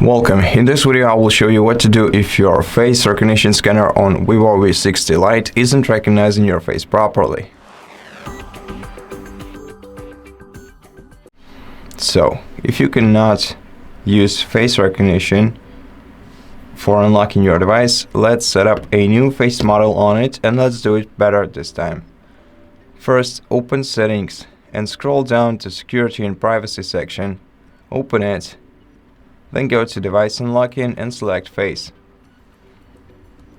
Welcome. In this video I will show you what to do if your face recognition scanner on VIVO V60 Lite isn't recognizing your face properly. So, if you cannot use face recognition for unlocking your device, let's set up a new face model on it and let's do it better this time. First, open Settings and scroll down to Security and Privacy section. Open it. Then go to Device Unlocking and select Face.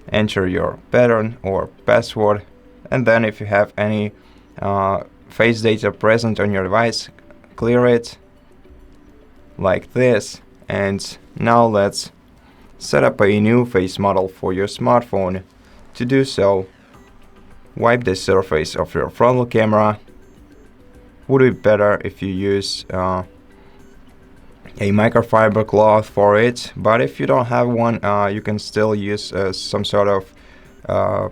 Enter your pattern or password, and then if you have any face data present on your device, clear it like this. And now let's set up a new face model for your smartphone. To do so, wipe the surface of your frontal camera. Would be better if you use a microfiber cloth for it, but if you don't have one, you can still use some sort of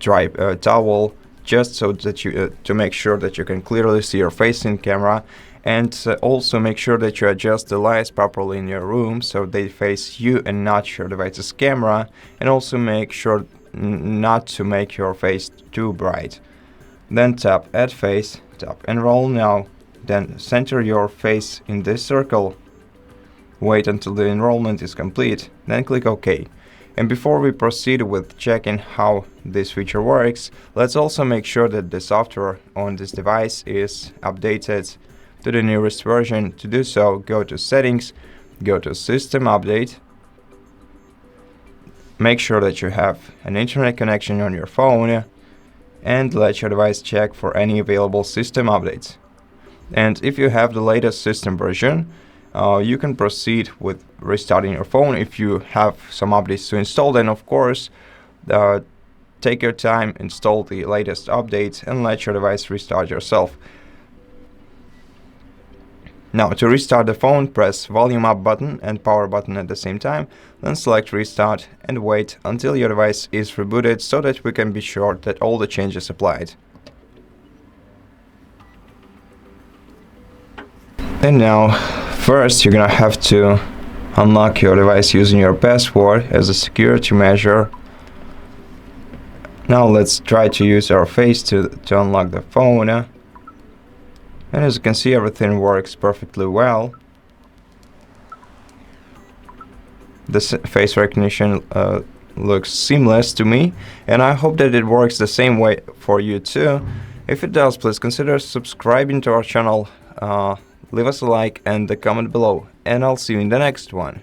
dry towel, just so that you to make sure that you can clearly see your face in camera, and also make sure that you adjust the lights properly in your room so they face you and not your device's camera, and also make sure not to make your face too bright. Then tap Add Face, tap Enroll Now. Then center your face in this circle. Wait until the enrollment is complete, then click OK. And before we proceed with checking how this feature works, let's also make sure that the software on this device is updated to the newest version. To do so, go to Settings, go to System Update. Make sure that you have an internet connection on your phone and let your device check for any available system updates. And if you have the latest system version, you can proceed with restarting your phone. If you have some updates to install, then of course take your time, install the latest updates and let your device restart yourself. Now, to restart the phone, press volume up button and power button at the same time, then select restart and wait until your device is rebooted so that we can be sure that all the changes applied. And now, first you're gonna have to unlock your device using your password as a security measure. Now let's try to use our face to unlock the phone. And as you can see, everything works perfectly well. This face recognition looks seamless to me, and I hope that it works the same way for you too. If it does, please consider subscribing to our channel. Leave us a like and a comment below, and I'll see you in the next one.